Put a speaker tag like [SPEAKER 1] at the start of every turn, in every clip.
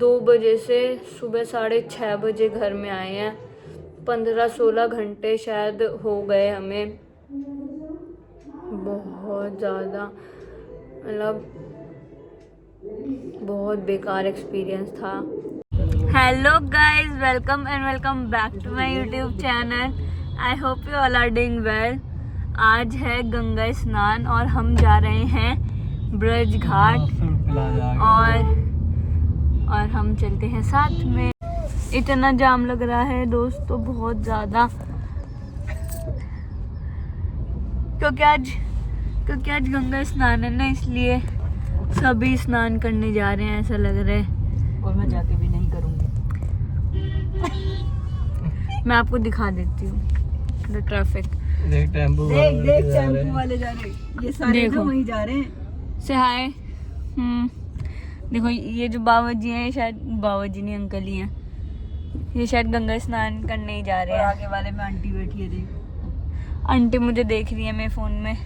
[SPEAKER 1] 2 बजे से सुबह 6:30 घर में आए हैं। 15-16 घंटे शायद हो गए हमें। बहुत ज़्यादा मतलब बहुत बेकार एक्सपीरियंस था। Hello guys, welcome back to my YouTube channel. I hope you all are doing well. आज है गंगा स्नान और हम जा रहे हैं ब्रज घाट और हम चलते हैं साथ में। इतना जाम लग रहा है दोस्तों, बहुत ज़्यादा, क्योंकि आज गंगा स्नान है ना, इसलिए सभी स्नान करने जा रहे हैं ऐसा लग रहा है।
[SPEAKER 2] और मैं जाके भी नहीं करूँगी।
[SPEAKER 1] मैं आपको दिखा देती हूँ ट्रैफिक।
[SPEAKER 2] देख टेम्पो वाले जा रहे हैं। ये सारे
[SPEAKER 1] देखो,
[SPEAKER 2] वहीं जा रहे हैं।
[SPEAKER 1] से हाय। देखो ये जो बाबा जी हैं, ये शायद बाबा जी नहीं, अंकल ही हैं। ये शायद गंगा स्नान करने ही जा रहे हैं।
[SPEAKER 2] आगे वाले में आंटी बैठी है, देख।
[SPEAKER 1] आंटी मुझे देख रही है मेरे फोन में।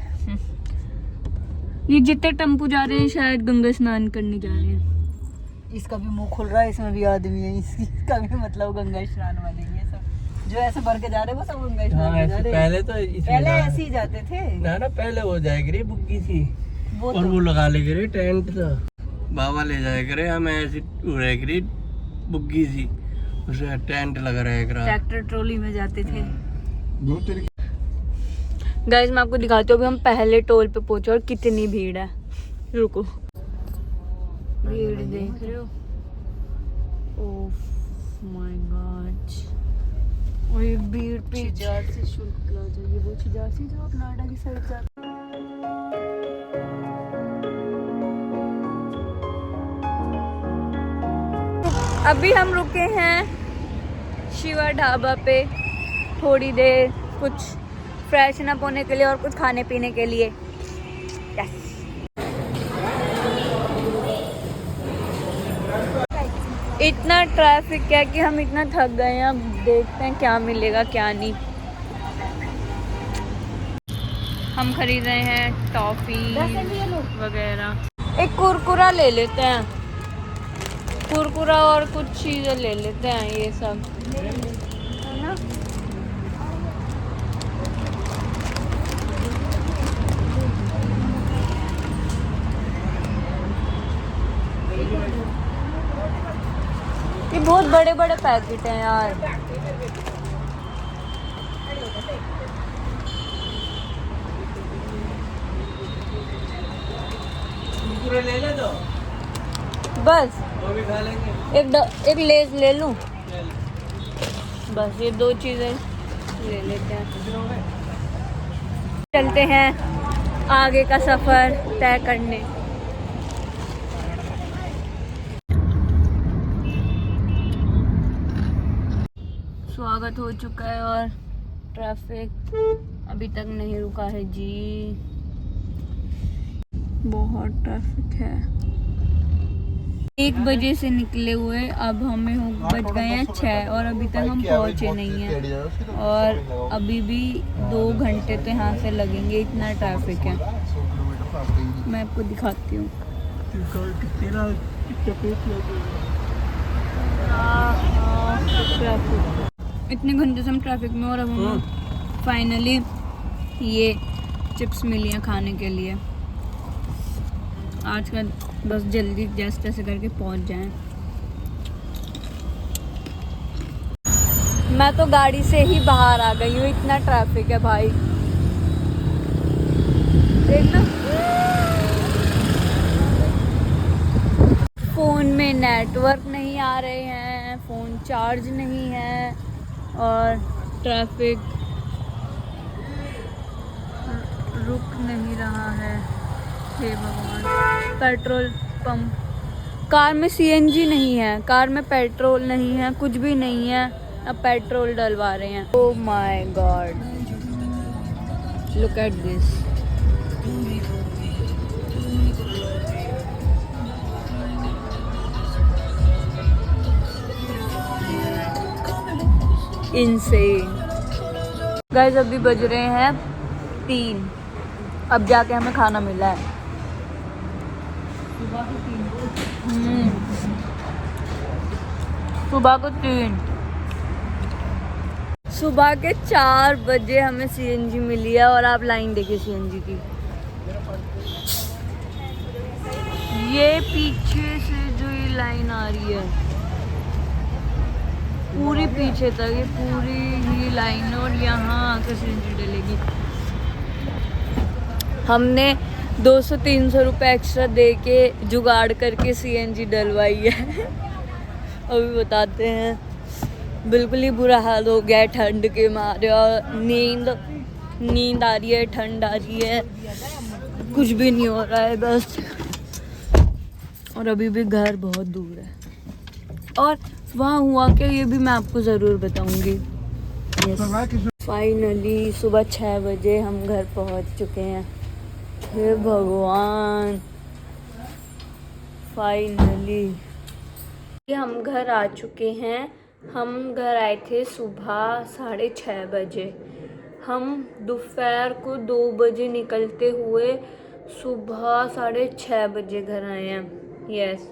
[SPEAKER 1] ये जितने टेम्पो जा रहे हैं शायद गंगा स्नान करने जा रहे हैं।
[SPEAKER 2] इसका भी मुंह खुल रहा है, इसमें भी आदमी है। इसका भी मतलब गंगा स्नान वाले ही है सब। जो ऐसे भर के जा रहे हैं वो सब गंगा स्नान जा रहे हैं। पहले ऐसे ही जाते थे
[SPEAKER 3] ना पहले वो जाए करे बुग्गी थी और वो लगा ले करे टेंट था। बाबा ले जाए करे, हम ऐसे रह करे बुग्गी थी, उसे टेंट लगा रहे करा।
[SPEAKER 1] ट्रैक्टर ट्रॉली में जाते थे। गाइस मैं आपको दिखाती हूँ, अभी हम पहले टोल पे पहुंचे और कितनी भीड़ है। रुको, भीड़ देख रहे हो? Oh my God. और ये भीड़ पीछे से शुल्क प्लाजा, ये वो चीज़ जो नोएडा की साइड से। अभी हम रुके हैं शिवा ढाबा पे थोड़ी देर, कुछ फ्रेशन अप होने के लिए और कुछ खाने पीने के लिए। यस। इतना ट्रैफिक है कि हम इतना थक गए हैं। अब देखते हैं क्या मिलेगा क्या नहीं। हम खरीद रहे हैं टॉफी वगैरह। एक कुरकुरा ले लेते हैं, कुरकुरा और कुछ चीज़ें ले लेते हैं, ये सब है ना। ये बहुत बड़े बड़े पैकेट हैं यार।
[SPEAKER 3] पूरे ले ले दो,
[SPEAKER 1] बस
[SPEAKER 3] वो भी खा लेंगे।
[SPEAKER 1] एक लेज ले लूं, बस ये 2 चीज़ें ले लेते हैं। चलते हैं आगे का सफ़र तय करने। स्वागत हो चुका है और ट्रैफिक अभी तक नहीं रुका है जी। बहुत ट्रैफिक है। 1 बजे से निकले हुए, अब हमें बज गए हैं 6 और अभी तक हम पहुंचे नहीं हैं। और अभी भी 2 घंटे तो यहाँ से लगेंगे, इतना ट्रैफिक है। मैं आपको दिखाती हूँ। इतने घंटे से हम ट्रैफिक में, और अब हम फाइनली ये चिप्स मिली हैं खाने के लिए। आज का बस जल्दी जैसे तैसे करके पहुंच जाएं। मैं तो गाड़ी से ही बाहर आ गई हूँ, इतना ट्रैफिक है भाई, देखना। फ़ोन में नेटवर्क नहीं आ रहे हैं, फ़ोन चार्ज नहीं है और ट्रैफिक रुक नहीं रहा है। हे भगवान। पेट्रोल पंप, कार में सीएनजी नहीं है, कार में पेट्रोल नहीं है, कुछ भी नहीं है। अब पेट्रोल डलवा रहे हैं। Oh my God, look at this. Insane. Guys अभी बज रहे हैं 3, अब जाके हमें खाना मिला है। सुबह को 3, सुबह के 4 बजे हमें सीएनजी मिली है और आप लाइन देखिए सीएनजी की। ये पीछे से जो ये लाइन आ रही है पूरी पीछे तक, ये पूरी ही लाइन है और यहाँ आकर सीएनजी डलेगी। हमने 200-300 रुपये एक्स्ट्रा दे के जुगाड़ करके सीएनजी डलवाई है। अभी बताते हैं, बिल्कुल ही बुरा हाल हो गया है ठंड के मारे और नींद आ रही है, ठंड आ रही है, कुछ भी नहीं हो रहा है बस। और अभी भी घर बहुत दूर है और वहाँ हुआ क्या ये भी मैं आपको ज़रूर बताऊंगी। फाइनली सुबह 6 बजे हम घर पहुँच चुके हैं। हे भगवान, फाइनली हम घर आ चुके हैं। हम घर आए थे सुबह 6:30 बजे। हम दोपहर को 2 बजे निकलते हुए सुबह 6:30 बजे घर आए हैं। यस,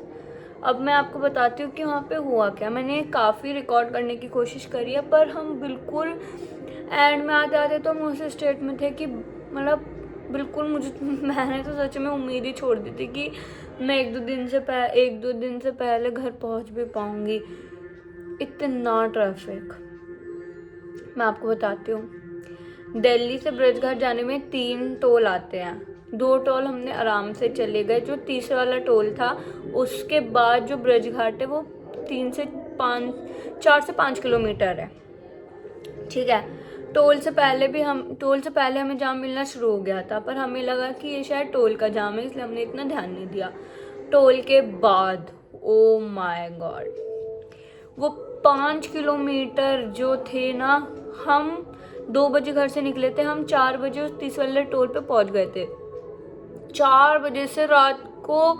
[SPEAKER 1] अब मैं आपको बताती हूँ कि वहाँ पे हुआ क्या। मैंने काफ़ी रिकॉर्ड करने की कोशिश करी है पर हम बिल्कुल एंड में आते आते तो हम उस स्टेट में थे कि मतलब बिल्कुल मैंने तो सच में उम्मीद ही छोड़ दी थी कि मैं एक दो दिन से पहले घर पहुंच भी पाऊंगी। इतना ट्रैफिक, मैं आपको बताती हूँ। दिल्ली से ब्रजघाट जाने में 3 टोल आते हैं। 2 टोल हमने आराम से चले गए। जो तीसरा वाला टोल था उसके बाद जो ब्रजघाट है वो 4 से 5 किलोमीटर है। ठीक है, टोल से पहले हमें जाम मिलना शुरू हो गया था पर हमें लगा कि ये शायद टोल का जाम है इसलिए हमने इतना ध्यान नहीं दिया। टोल के बाद ओ माय गॉड, वो 5 किलोमीटर जो थे ना, हम 2 बजे घर से निकले थे, हम 4 बजे उस 30 वाले टोल पे पहुंच गए थे। 4 बजे से रात को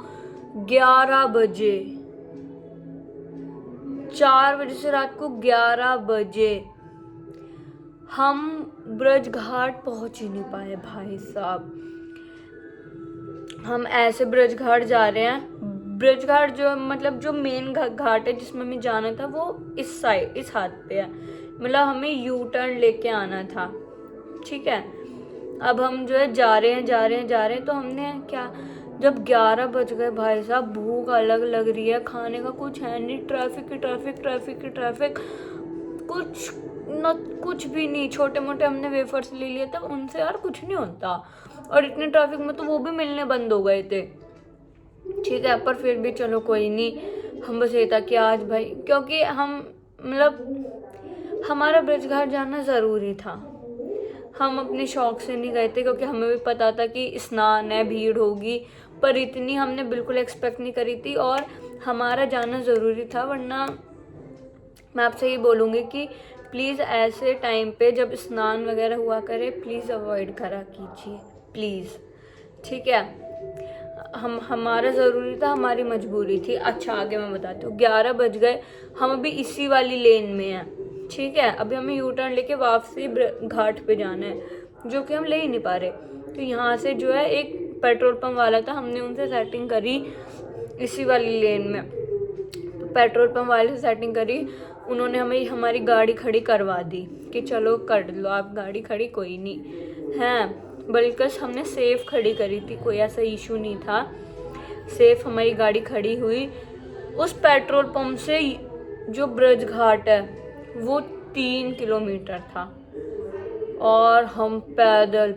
[SPEAKER 1] 11 बजे, 4 बजे से रात को 11 बजे हम ब्रजघाट पहुंच ही नहीं पाए भाई साहब। हम ऐसे ब्रजघाट जा रहे हैं। ब्रजघाट जो मतलब जो मेन घाट है जिसमें हमें जाना था वो इस साइड, इस हाथ पे है। मतलब हमें यू टर्न लेके आना था। ठीक है, अब हम जो है जा रहे हैं तो हमने क्या, जब 11 बज गए भाई साहब, भूख अलग लग रही है, खाने का कुछ है नहीं, ट्रैफिक कुछ भी नहीं। छोटे मोटे हमने वेफर्स ले लिए थे, उनसे यार कुछ नहीं होता और इतने ट्रैफिक में तो वो भी मिलने बंद हो गए थे। ठीक है, पर फिर भी चलो कोई नहीं, हम बस ये था कि आज भाई, क्योंकि हम मतलब हमारा ब्रजघाट जाना ज़रूरी था। हम अपने शौक से नहीं गए थे क्योंकि हमें भी पता था कि स्नान है, भीड़ होगी, पर इतनी हमने बिल्कुल एक्सपेक्ट नहीं करी थी और हमारा जाना ज़रूरी था। वरना मैं आपसे ये बोलूँगी कि प्लीज़ ऐसे टाइम पे जब स्नान वगैरह हुआ करे प्लीज़ अवॉइड करा कीजिए प्लीज़। ठीक है, हमारा ज़रूरी था, हमारी मजबूरी थी। अच्छा, आगे मैं बताती हूँ। 11 बज गए, हम अभी इसी वाली लेन में हैं। ठीक है, अभी हमें यू टर्न लेके वापसी घाट पे जाना है जो कि हम ले ही नहीं पा रहे। तो यहाँ से जो है एक पेट्रोल पंप वाला था, हमने उनसे सेटिंग करी इसी वाली लेन में। पेट्रोल पंप वाले से सेटिंग करी, उन्होंने हमें हमारी गाड़ी खड़ी करवा दी कि चलो कर लो आप गाड़ी खड़ी, कोई नहीं है। बल्कि हमने सेफ खड़ी करी थी, कोई ऐसा इशू नहीं था, सेफ हमारी गाड़ी खड़ी हुई। उस पेट्रोल पंप से जो ब्रजघाट है वो 3 किलोमीटर था और हम पैदल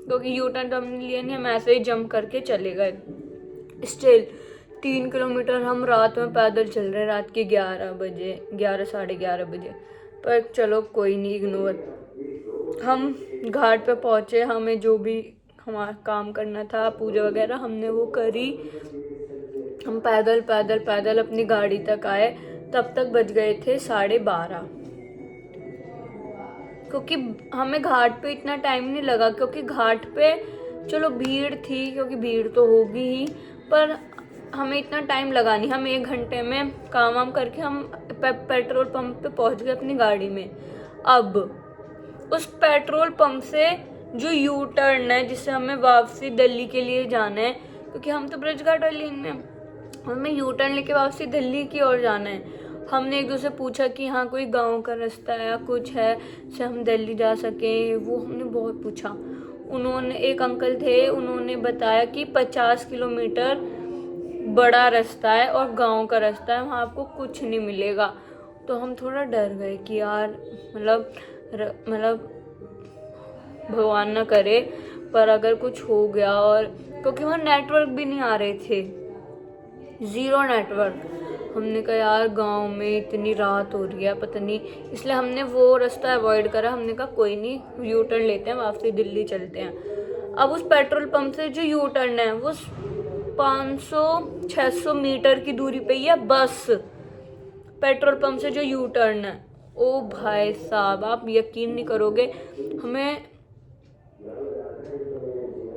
[SPEAKER 1] क्योंकि यू टर्न तो हमने लिया नहीं, हम ऐसे ही जंप करके चले गए। स्टिल 3 किलोमीटर हम रात में पैदल चल रहे हैं, रात के 11 बजे, 11 साढ़े 11 बजे। पर चलो कोई नहीं, इग्नोर। हम घाट पे पहुँचे, हमें जो भी हमारा काम करना था, पूजा वगैरह, हमने वो करी। हम पैदल अपनी गाड़ी तक आए, तब तक बज गए थे 12:30। क्योंकि हमें घाट पे इतना टाइम नहीं लगा, क्योंकि घाट पे चलो भीड़ थी, क्योंकि भीड़ तो होगी ही, पर हमें इतना टाइम लगा नहीं। हम 1 घंटे में काम वाम करके हम पेट्रोल पंप पे पहुंच गए अपनी गाड़ी में। अब उस पेट्रोल पंप से जो यू टर्न है जिससे हमें वापसी दिल्ली के लिए जाना है, क्योंकि हम तो ब्रजघाट वाली लेन में, हमें यू टर्न लेके वापसी दिल्ली की ओर जाना है। हमने एक दूसरे पूछा कि हाँ कोई गांव का रास्ता है या कुछ है से हम दिल्ली जा सकें, वो हमने बहुत पूछा। उन्होंने, एक अंकल थे, उन्होंने बताया कि 50 किलोमीटर बड़ा रास्ता है और गांव का रास्ता है, वहाँ आपको कुछ नहीं मिलेगा। तो हम थोड़ा डर गए कि यार मतलब भगवान ना करे पर अगर कुछ हो गया, और क्योंकि वहाँ नेटवर्क भी नहीं आ रहे थे, 0 नेटवर्क। हमने कहा यार गांव में इतनी रात हो रही है पता नहीं, इसलिए हमने वो रास्ता अवॉइड करा। हमने कहा कोई नहीं, यू टर्न लेते हैं, वापसी दिल्ली चलते हैं। अब उस पेट्रोल पंप से जो यू टर्न है वो 500-600 मीटर की दूरी पे ही है बस। पेट्रोल पंप से जो यू टर्न है, ओ भाई साहब आप यकीन नहीं करोगे,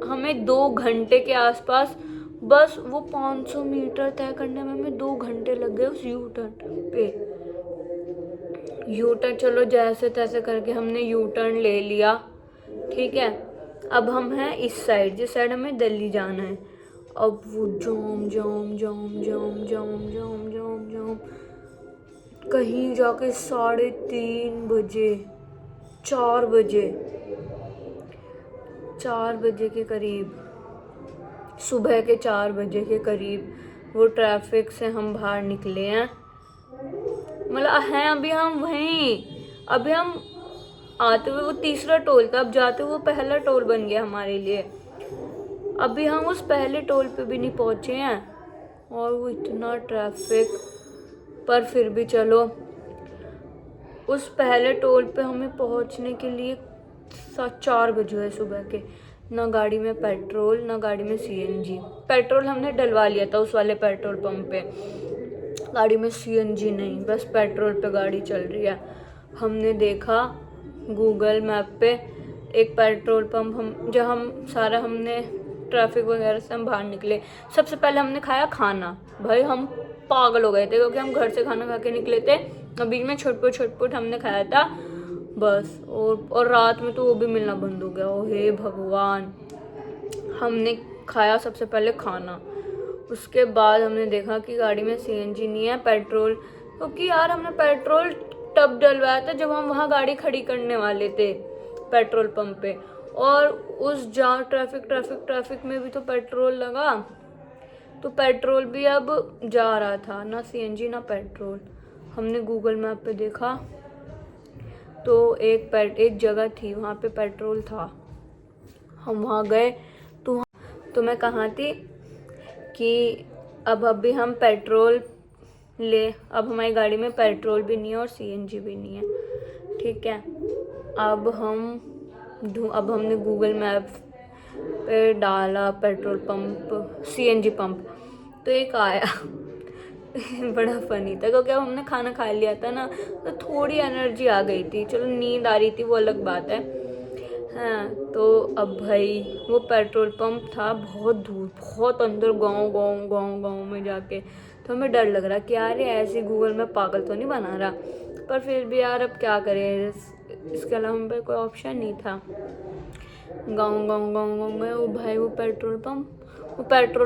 [SPEAKER 1] हमें 2 घंटे के आसपास बस वो 500 मीटर तय करने में हमें 2 घंटे लग गए उस यू टर्न पे। यू टर्न चलो जैसे तैसे करके हमने यू टर्न ले लिया, ठीक है। अब हम हैं इस साइड, जिस साइड हमें दिल्ली जाना है। अब वो जाम जाम जाम जाम जाम जाम जाम जाम, कहीं जाके 3:30 बजे, 4 बजे के करीब, सुबह के 4 बजे के करीब वो ट्रैफिक से हम बाहर निकले हैं। मतलब हैं अभी हम वहीं, अभी हम आते हुए वो तीसरा टोल था, अब जाते हुए वो पहला टोल बन गया हमारे लिए। अभी हम उस पहले टोल पे भी नहीं पहुंचे हैं और वो इतना ट्रैफिक, पर फिर भी चलो उस पहले टोल पे हमें पहुंचने के लिए 4 बजे है सुबह के। ना गाड़ी में पेट्रोल, ना गाड़ी में सीएनजी। पेट्रोल हमने डलवा लिया था उस वाले पेट्रोल पंप पे, गाड़ी में सीएनजी नहीं, बस पेट्रोल पे गाड़ी चल रही है। हमने देखा गूगल मैप पे एक पेट्रोल पंप, हमने ट्रैफिक वगैरह से हम बाहर निकले। सबसे पहले हमने खाया खाना, भाई हम पागल हो गए थे क्योंकि हम घर से खाना खा के निकले थे, अभी में छुटपुट हमने खाया था बस। और रात में तो वो भी मिलना बंद हो गया। ओ हे भगवान, हमने खाया सबसे पहले खाना, उसके बाद हमने देखा कि गाड़ी में सीएनजी नहीं है, पेट्रोल, क्योंकि यार हमने पेट्रोल तब डलवाया था जब हम वहाँ गाड़ी खड़ी करने वाले थे पेट्रोल पंप पे, और उस ट्रैफिक में भी तो पेट्रोल लगा, तो पेट्रोल भी अब जा रहा था, ना सीएनजी ना पेट्रोल। हमने गूगल मैप पे देखा तो एक जगह थी वहाँ पे पेट्रोल था। हम वहाँ गए तो मैं कहाँ थी कि अब अभी हम पेट्रोल अब हमारी गाड़ी में पेट्रोल भी नहीं है और सीएनजी भी नहीं है, ठीक है। अब हमने गूगल मैप पे डाला पेट्रोल पंप, सीएनजी पंप, तो एक आया बड़ा फनी था क्योंकि अब हमने खाना खा लिया था ना, तो थोड़ी एनर्जी आ गई थी, चलो नींद आ रही थी वो अलग बात है। हाँ, तो अब भाई वो पेट्रोल पंप था बहुत दूर, बहुत अंदर गांव में जाके, तो हमें डर लग रहा कि यार ये ऐसे गूगल में पागल तो नहीं बना रहा, पर फिर भी यार अब क्या करें, इसके अलावा हम पे कोई ऑप्शन नहीं था। गाँव में वो भाई वो पेट्रोल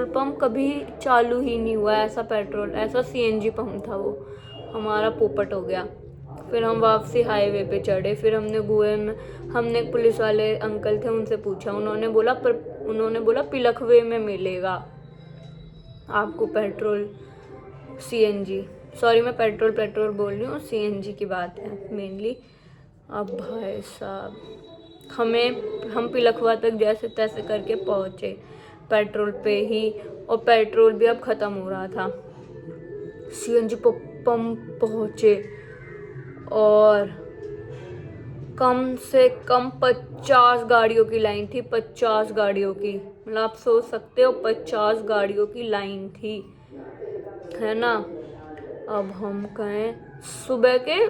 [SPEAKER 1] पंप कभी चालू ही नहीं हुआ, ऐसा सीएनजी पंप था वो, हमारा पोपट हो गया। फिर हम वापसी हाईवे पे चढ़े, फिर हमने एक पुलिस वाले अंकल थे उनसे पूछा, उन्होंने बोला पिलखवे में मिलेगा आपको पेट्रोल, सीएनजी, सॉरी मैं पेट्रोल बोल रही हूँ, सीएनजी की बात है मेनली। अब भाई साहब हम पिलखवा तक जैसे तैसे करके पहुँचे पेट्रोल पे ही, और पेट्रोल भी अब ख़त्म हो रहा था। सीएनजी पंप पहुँचे और कम से कम 50 गाड़ियों की लाइन थी, 50 गाड़ियों की, मतलब आप सोच सकते हो 50 गाड़ियों की लाइन थी, है ना। अब हम कहें सुबह के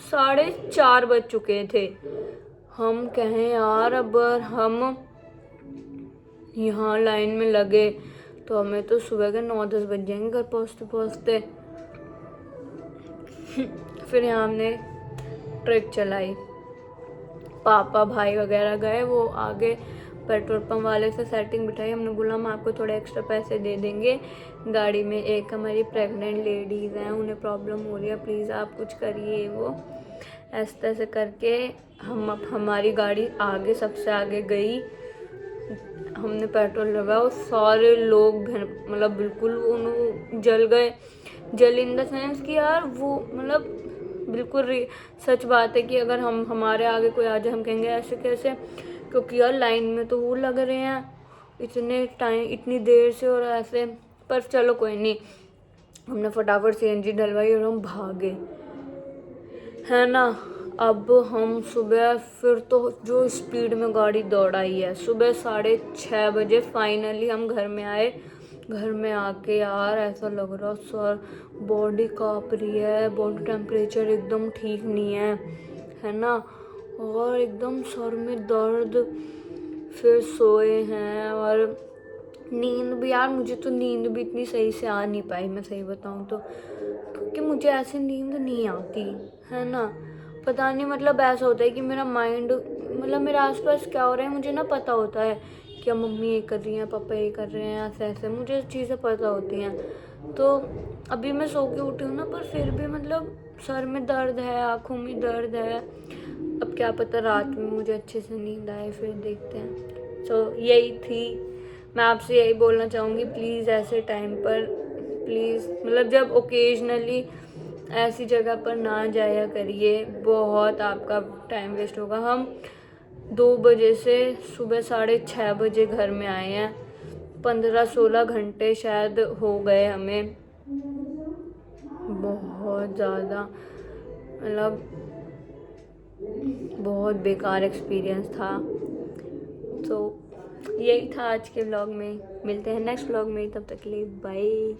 [SPEAKER 1] 4:30 बज चुके थे, हम कहें यार अब हम यहाँ लाइन में लगे तो हमें तो सुबह के 9-10 बज जाएंगे घर पहुँचते। फिर यहाँ हमने ट्रिक चलाई, पापा भाई वगैरह गए, वो आगे पेट्रोल पंप वाले से सेटिंग बिठाई, हमने बोला हम आपको थोड़े एक्स्ट्रा पैसे दे देंगे गाड़ी में। एक हमारी प्रेग्नेंट लेडीज़ हैं, उन्हें प्रॉब्लम हो रही है, प्लीज़ आप कुछ करिए। वो ऐसे तैसे करके हमारी गाड़ी आगे, सबसे आगे गई। हमने पेट्रोल लगाया और सारे लोग मतलब बिल्कुल उन्होंने जल गए। जल इन द सेंस कि यार वो मतलब बिल्कुल सच बात है कि अगर हमारे आगे कोई आ जाए हम कहेंगे ऐसे कैसे, क्योंकि यार लाइन में तो वो लग रहे हैं इतने टाइम, इतनी देर से और ऐसे। पर चलो कोई नहीं, हमने फटाफट सीएनजी डलवाई और हम भागे, है ना। अब हम सुबह फिर तो जो स्पीड में गाड़ी दौड़ाई है, सुबह 6:30 बजे फाइनली हम घर में आए। घर में आके यार ऐसा लग रहा सर बॉडी काँप रही है, बॉडी टेम्परेचर एकदम ठीक नहीं है ना, और एकदम सर में दर्द। फिर सोए हैं और नींद भी, यार मुझे तो नींद भी इतनी सही से आ नहीं पाई, मैं सही बताऊँ तो, क्योंकि मुझे ऐसे नींद नहीं आती है ना। पता नहीं, मतलब ऐसा होता है कि मेरा माइंड, मतलब मेरे आसपास क्या हो रहा है मुझे ना पता होता है, क्या मम्मी ये कर रही हैं, पापा ये कर रहे हैं, ऐसे ऐसे मुझे चीज़ें पता होती हैं। तो अभी मैं सो के उठी हूँ ना, पर फिर भी मतलब सर में दर्द है, आँखों में दर्द है। अब क्या पता रात में मुझे अच्छे से नींद आए, फिर देखते हैं। तो यही थी, मैं आपसे यही बोलना चाहूँगी, प्लीज़ ऐसे टाइम पर प्लीज़, मतलब जब ओकेजनली ऐसी जगह पर ना जाया करिए, बहुत आपका टाइम वेस्ट होगा। हम 2 बजे से सुबह 6:30 बजे घर में आए हैं, 15-16 घंटे शायद हो गए हमें। बहुत ज़्यादा, मतलब बहुत बेकार एक्सपीरियंस था। तो यही था आज के व्लॉग में, मिलते हैं नेक्स्ट व्लॉग में, तब तक के लिए बाय।